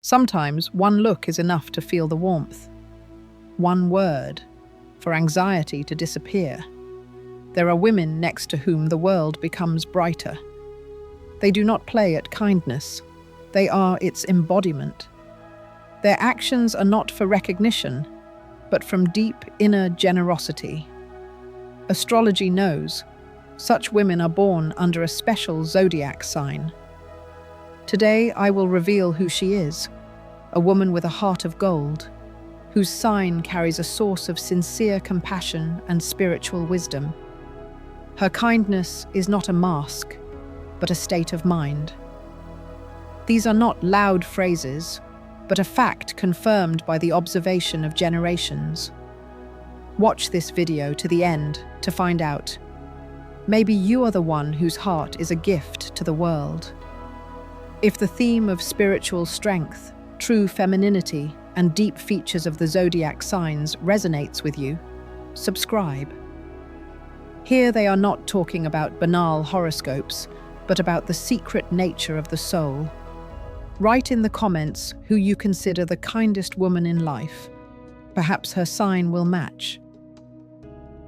Sometimes one look is enough to feel the warmth. One word for anxiety to disappear. There are women next to whom the world becomes brighter. They do not play at kindness. They are its embodiment. Their actions are not for recognition, but from deep inner generosity. Astrology knows such women are born under a special zodiac sign. Today I will reveal who she is, a woman with a heart of gold, whose sign carries a source of sincere compassion and spiritual wisdom. Her kindness is not a mask, but a state of mind. These are not loud phrases, but a fact confirmed by the observation of generations. Watch this video to the end to find out. Maybe you are the one whose heart is a gift to the world. If the theme of spiritual strength, true femininity, and deep features of the zodiac signs resonates with you, subscribe. Here they are not talking about banal horoscopes, but about the secret nature of the soul. Write in the comments who you consider the kindest woman in life. Perhaps her sign will match.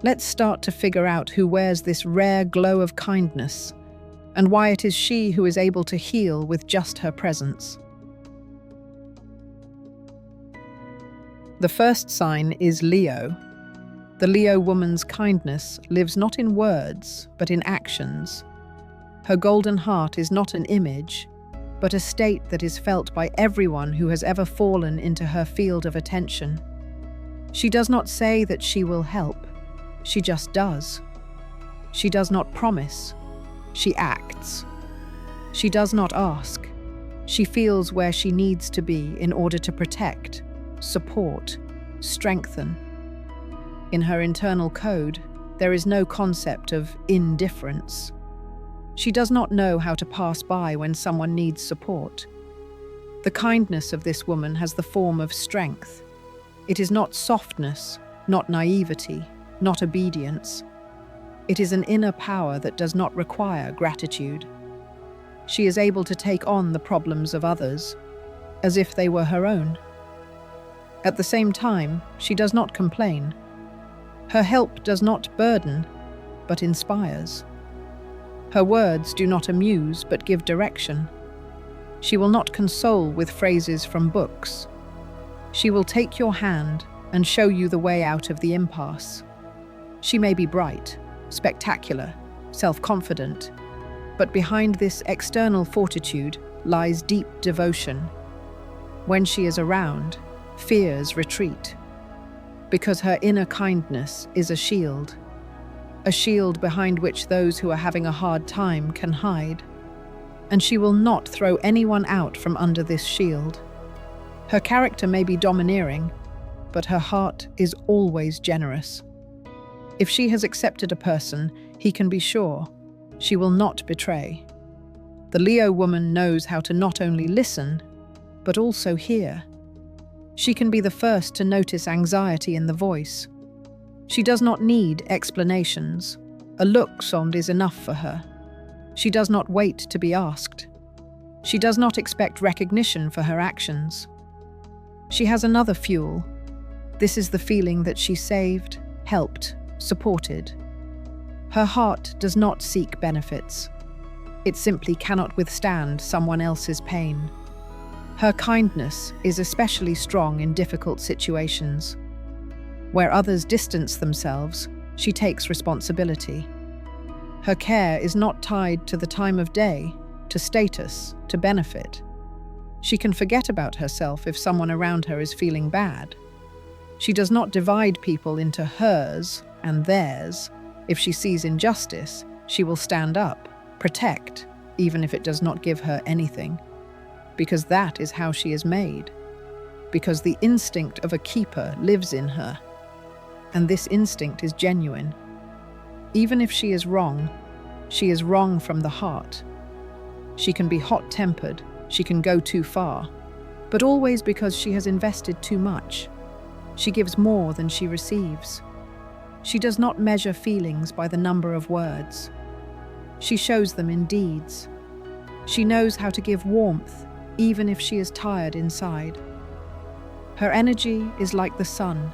Let's start to figure out who wears this rare glow of kindness, and why it is she who is able to heal with just her presence. The first sign is Leo. The Leo woman's kindness lives not in words, but in actions. Her golden heart is not an image, but a state that is felt by everyone who has ever fallen into her field of attention. She does not say that she will help. She just does. She does not promise. She acts. She does not ask. She feels where she needs to be in order to protect, support, strengthen. In her internal code, there is no concept of indifference. She does not know how to pass by when someone needs support. The kindness of this woman has the form of strength. It is not softness, not naivety, not obedience. It is an inner power that does not require gratitude. She is able to take on the problems of others, as if they were her own. At the same time, she does not complain. Her help does not burden, but inspires. Her words do not amuse, but give direction. She will not console with phrases from books. She will take your hand and show you the way out of the impasse. She may be bright, spectacular, self-confident, but behind this external fortitude lies deep devotion. When she is around, fears retreat, because her inner kindness is a shield behind which those who are having a hard time can hide. And she will not throw anyone out from under this shield. Her character may be domineering, but her heart is always generous. If she has accepted a person, he can be sure she will not betray. The Leo woman knows how to not only listen, but also hear. She can be the first to notice anxiety in the voice. She does not need explanations. A look is enough for her. She does not wait to be asked. She does not expect recognition for her actions. She has another fuel. This is the feeling that she saved, helped, supported. Her heart does not seek benefits. It simply cannot withstand someone else's pain. Her kindness is especially strong in difficult situations. Where others distance themselves, she takes responsibility. Her care is not tied to the time of day, to status, to benefit. She can forget about herself if someone around her is feeling bad. She does not divide people into hers and theirs. If she sees injustice, she will stand up, protect, even if it does not give her anything. Because that is how she is made. Because the instinct of a keeper lives in her. And this instinct is genuine. Even if she is wrong from the heart. She can be hot-tempered, she can go too far, but always because she has invested too much. She gives more than she receives. She does not measure feelings by the number of words. She shows them in deeds. She knows how to give warmth, even if she is tired inside. Her energy is like the sun.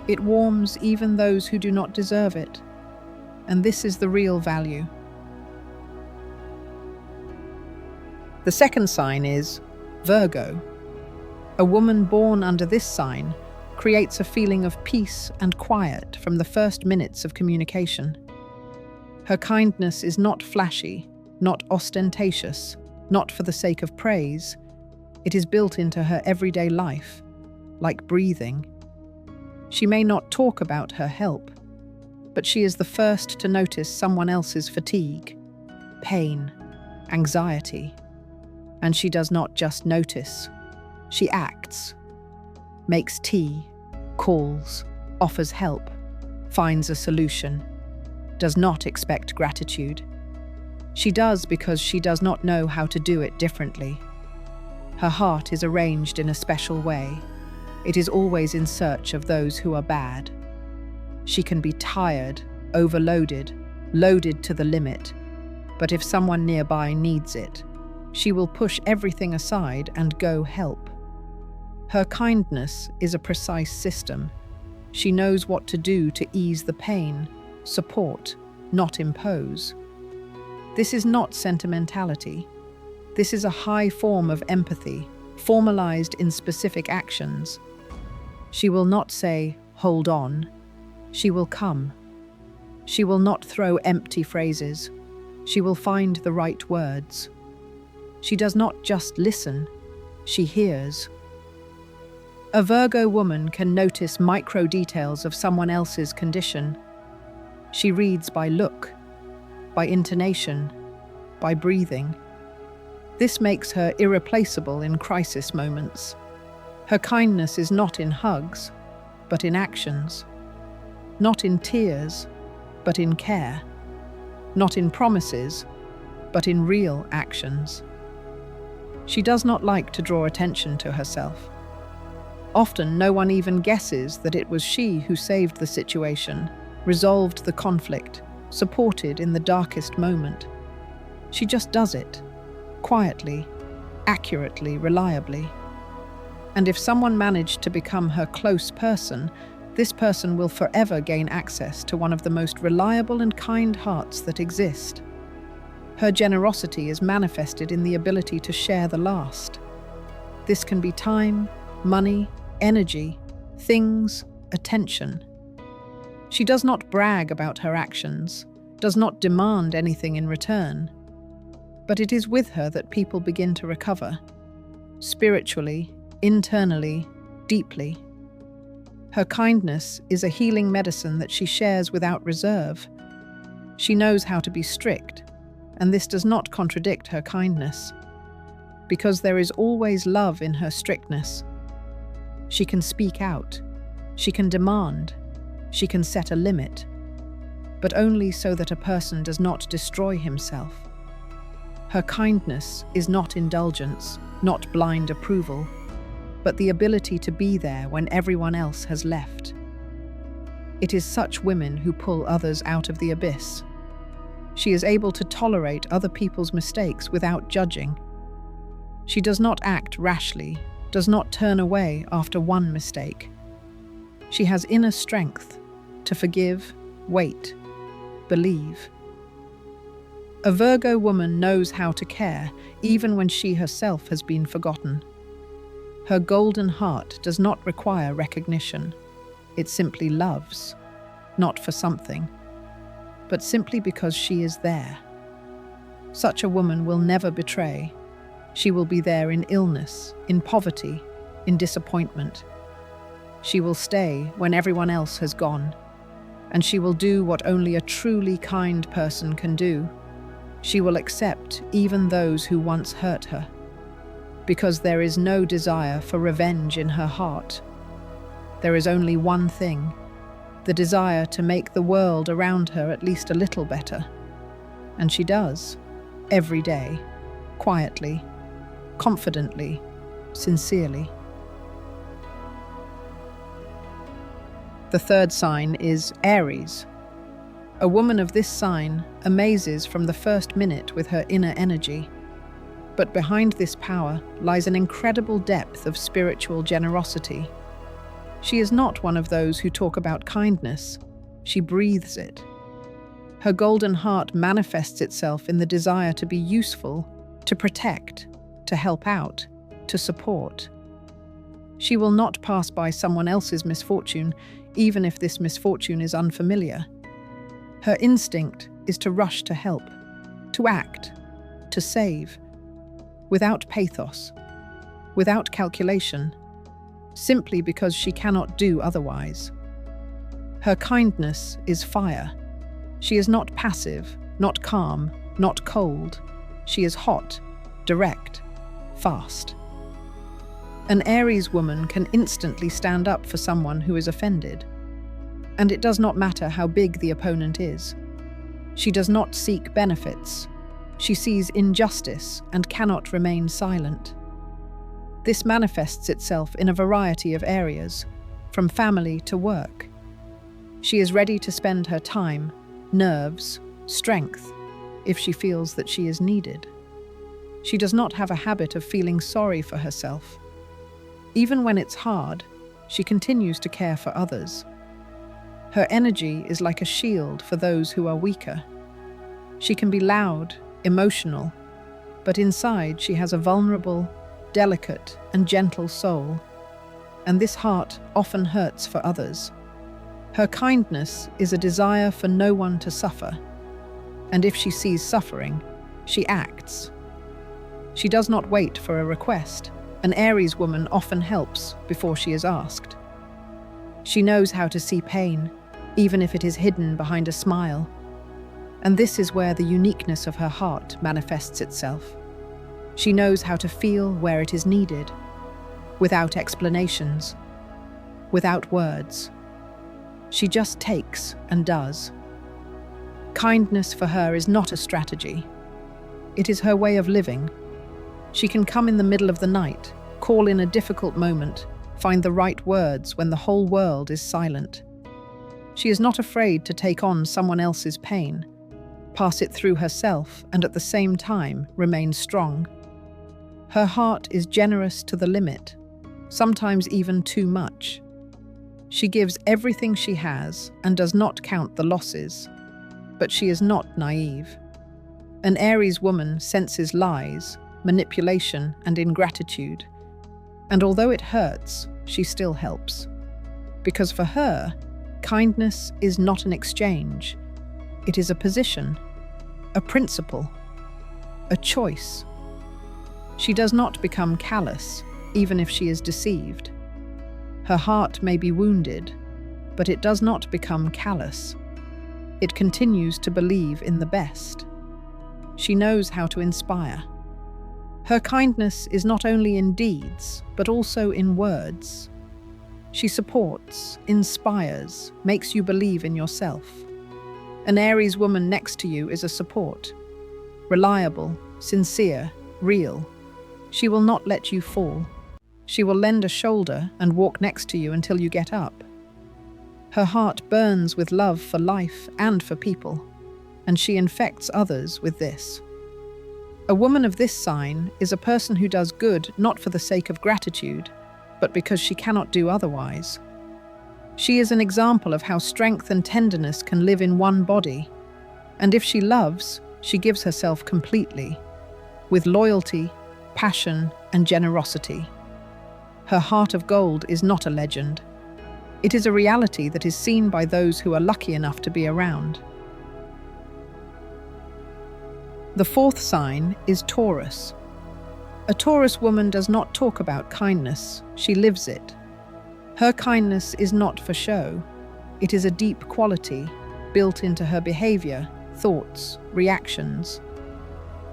It warms even those who do not deserve it. And this is the real value. The second sign is Virgo. A woman born under this sign creates a feeling of peace and quiet from the first minutes of communication. Her kindness is not flashy, not ostentatious, not for the sake of praise. It is built into her everyday life, like breathing. She may not talk about her help, but she is the first to notice someone else's fatigue, pain, anxiety. And she does not just notice, she acts, makes tea, calls, offers help, finds a solution, does not expect gratitude. She does because she does not know how to do it differently. Her heart is arranged in a special way. It is always in search of those who are bad. She can be tired, overloaded, loaded to the limit, but if someone nearby needs it, she will push everything aside and go help. Her kindness is a precise system. She knows what to do to ease the pain, support, not impose. This is not sentimentality. This is a high form of empathy, formalized in specific actions. She will not say, "Hold on." She will come. She will not throw empty phrases. She will find the right words. She does not just listen, she hears. A Virgo woman can notice micro details of someone else's condition. She reads by look, by intonation, by breathing. This makes her irreplaceable in crisis moments. Her kindness is not in hugs, but in actions. Not in tears, but in care. Not in promises, but in real actions. She does not like to draw attention to herself. Often no one even guesses that it was she who saved the situation, resolved the conflict, supported in the darkest moment. She just does it, quietly, accurately, reliably. And if someone managed to become her close person, this person will forever gain access to one of the most reliable and kind hearts that exist. Her generosity is manifested in the ability to share the last. This can be time, money, energy, things, attention. She does not brag about her actions, does not demand anything in return. But it is with her that people begin to recover, spiritually, internally, deeply. Her kindness is a healing medicine that she shares without reserve. She knows how to be strict, and this does not contradict her kindness, because there is always love in her strictness. She can speak out, she can demand, she can set a limit, but only so that a person does not destroy himself. Her kindness is not indulgence, not blind approval, but the ability to be there when everyone else has left. It is such women who pull others out of the abyss. She is able to tolerate other people's mistakes without judging. She does not act rashly, does not turn away after one mistake. She has inner strength to forgive, wait, believe. A Virgo woman knows how to care, even when she herself has been forgotten. Her golden heart does not require recognition. It simply loves, not for something, but simply because she is there. Such a woman will never betray. She will be there in illness, in poverty, in disappointment. She will stay when everyone else has gone, and she will do what only a truly kind person can do. She will accept even those who once hurt her, because there is no desire for revenge in her heart. There is only one thing, the desire to make the world around her at least a little better. And she does, every day, quietly, confidently, sincerely. The third sign is Aries. A woman of this sign amazes from the first minute with her inner energy. But behind this power lies an incredible depth of spiritual generosity. She is not one of those who talk about kindness. She breathes it. Her golden heart manifests itself in the desire to be useful, to protect, to help out, to support. She will not pass by someone else's misfortune, even if this misfortune is unfamiliar. Her instinct is to rush to help, to act, to save, without pathos, without calculation, simply because she cannot do otherwise. Her kindness is fire. She is not passive, not calm, not cold. She is hot, direct, fast. An Aries woman can instantly stand up for someone who is offended. And it does not matter how big the opponent is. She does not seek benefits. She sees injustice and cannot remain silent. This manifests itself in a variety of areas, from family to work. She is ready to spend her time, nerves, strength, if she feels that she is needed. She does not have a habit of feeling sorry for herself. Even when it's hard, she continues to care for others. Her energy is like a shield for those who are weaker. She can be loud, emotional, but inside she has a vulnerable, delicate, and gentle soul, and this heart often hurts for others. Her kindness is a desire for no one to suffer, and if she sees suffering, she acts. She does not wait for a request. An Aries woman often helps before she is asked. She knows how to see pain, even if it is hidden behind a smile. And this is where the uniqueness of her heart manifests itself. She knows how to feel where it is needed, without explanations, without words. She just takes and does. Kindness for her is not a strategy. It is her way of living. She can come in the middle of the night, call in a difficult moment, find the right words when the whole world is silent. She is not afraid to take on someone else's pain, pass it through herself, and at the same time remain strong. Her heart is generous to the limit, sometimes even too much. She gives everything she has and does not count the losses, but she is not naive. An Aries woman senses lies, manipulation, and ingratitude. And although it hurts, she still helps. Because for her, kindness is not an exchange. It is a position, a principle, a choice. She does not become callous, even if she is deceived. Her heart may be wounded, but it does not become callous. It continues to believe in the best. She knows how to inspire. Her kindness is not only in deeds, but also in words. She supports, inspires, makes you believe in yourself. An Aries woman next to you is a support. Reliable, sincere, real. She will not let you fall. She will lend a shoulder and walk next to you until you get up. Her heart burns with love for life and for people, and she infects others with this. A woman of this sign is a person who does good not for the sake of gratitude, but because she cannot do otherwise. She is an example of how strength and tenderness can live in one body, and if she loves, she gives herself completely, with loyalty, passion, and generosity. Her heart of gold is not a legend. It is a reality that is seen by those who are lucky enough to be around. The fourth sign is Taurus. A Taurus woman does not talk about kindness, she lives it. Her kindness is not for show. It is a deep quality, built into her behavior, thoughts, reactions.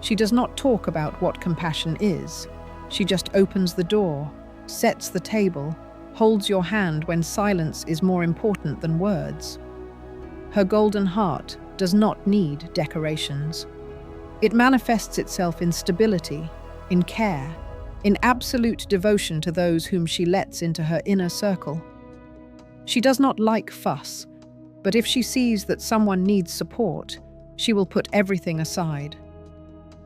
She does not talk about what compassion is. She just opens the door, sets the table, holds your hand when silence is more important than words. Her golden heart does not need decorations. It manifests itself in stability, in care, in absolute devotion to those whom she lets into her inner circle. She does not like fuss, but if she sees that someone needs support, she will put everything aside.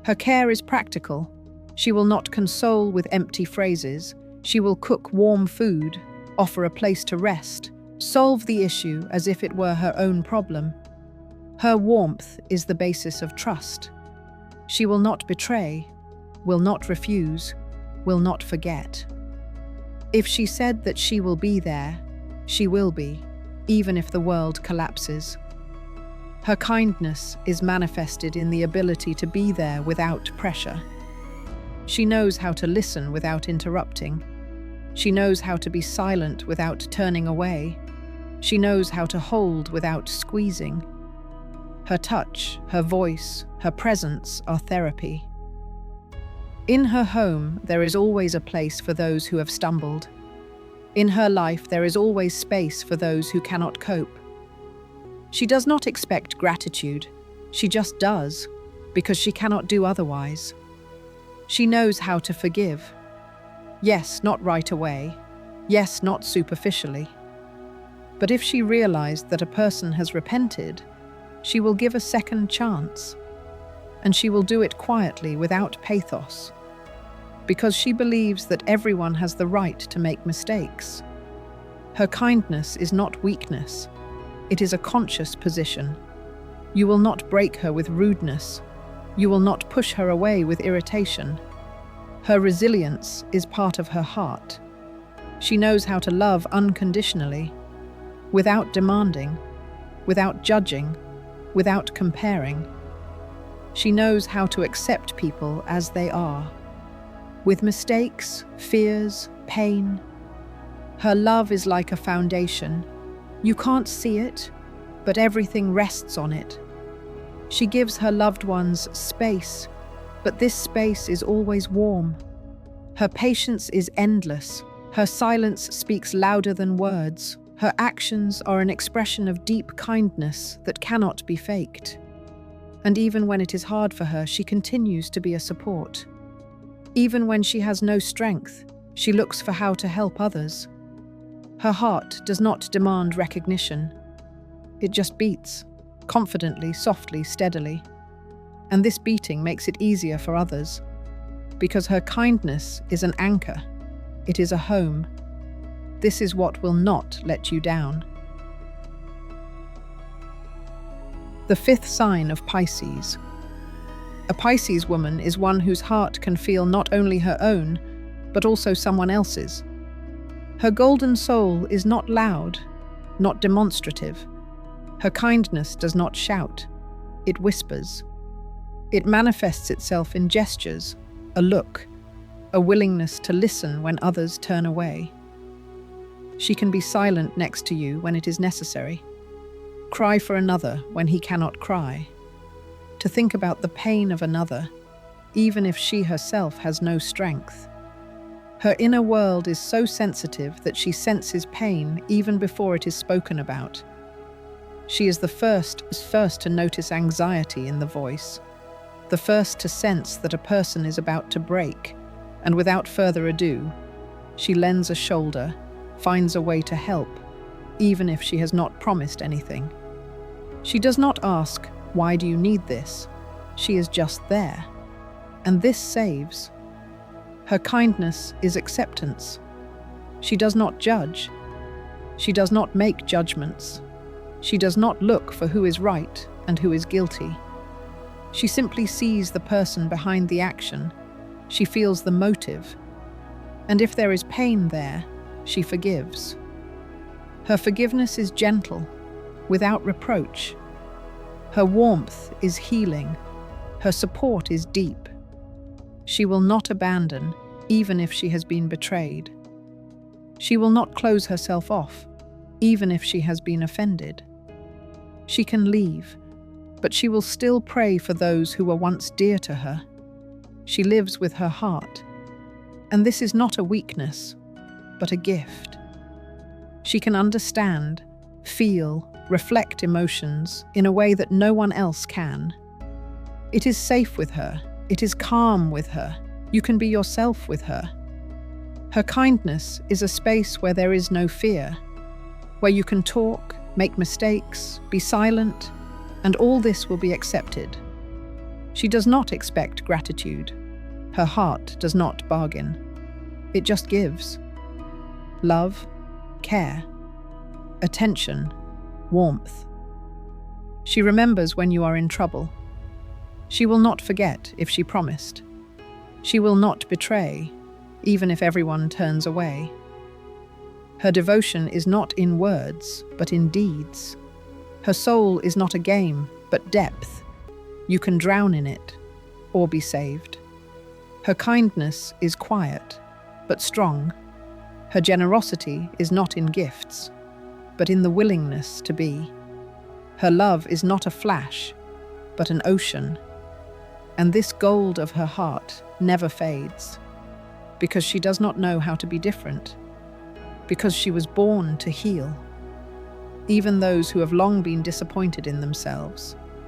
Her care is practical, She will not console with empty phrases. She will cook warm food, offer a place to rest, solve the issue as if it were her own problem. Her warmth is the basis of trust. She will not betray, will not refuse, will not forget. If she said that she will be there, she will be, even if the world collapses. Her kindness is manifested in the ability to be there without pressure. She knows how to listen without interrupting. She knows how to be silent without turning away. She knows how to hold without squeezing. Her touch, her voice, her presence are therapy. In her home, there is always a place for those who have stumbled. In her life, there is always space for those who cannot cope. She does not expect gratitude. She just does, because she cannot do otherwise. She knows how to forgive. Yes, not right away. Yes, not superficially. But if she realized that a person has repented, she will give a second chance. And she will do it quietly without pathos. Because she believes that everyone has the right to make mistakes. Her kindness is not weakness. It is a conscious position. You will not break her with rudeness. You will not push her away with irritation. Her resilience is part of her heart. She knows how to love unconditionally, without demanding, without judging, without comparing. She knows how to accept people as they are, with mistakes, fears, pain. Her love is like a foundation. You can't see it, but everything rests on it. She gives her loved ones space, but this space is always warm. Her patience is endless. Her silence speaks louder than words. Her actions are an expression of deep kindness that cannot be faked. And even when it is hard for her, she continues to be a support. Even when she has no strength, she looks for how to help others. Her heart does not demand recognition. It just beats, confidently, softly, steadily. And this beating makes it easier for others, because her kindness is an anchor. It is a home. This is what will not let you down. The fifth sign of Pisces. A Pisces woman is one whose heart can feel not only her own, but also someone else's. Her golden soul is not loud, not demonstrative. Her kindness does not shout, it whispers. It manifests itself in gestures, a look, a willingness to listen when others turn away. She can be silent next to you when it is necessary, cry for another when he cannot cry, to think about the pain of another, even if she herself has no strength. Her inner world is so sensitive that she senses pain even before it is spoken about. She is the first to notice anxiety in the voice, the first to sense that a person is about to break, and without further ado, she lends a shoulder, finds a way to help, even if she has not promised anything. She does not ask, "Why do you need this?" She is just there, and this saves. Her kindness is acceptance. She does not judge. She does not make judgments. She does not look for who is right and who is guilty. She simply sees the person behind the action. She feels the motive. And if there is pain there, she forgives. Her forgiveness is gentle, without reproach. Her warmth is healing. Her support is deep. She will not abandon, even if she has been betrayed. She will not close herself off, even if she has been offended. She can leave, but she will still pray for those who were once dear to her. She lives with her heart, and this is not a weakness, but a gift. She can understand, feel, reflect emotions in a way that no one else can. It is safe with her. It is calm with her. You can be yourself with her. Her kindness is a space where there is no fear, where you can talk, make mistakes, be silent, and all this will be accepted. She does not expect gratitude. Her heart does not bargain. It just gives. Love, care, attention, warmth. She remembers when you are in trouble. She will not forget if she promised. She will not betray, even if everyone turns away. Her devotion is not in words, but in deeds. Her soul is not a game, but depth. You can drown in it, or be saved. Her kindness is quiet, but strong. Her generosity is not in gifts, but in the willingness to be. Her love is not a flash, but an ocean. And this gold of her heart never fades, because she does not know how to be different, because she was born to heal. Even those who have long been disappointed in themselves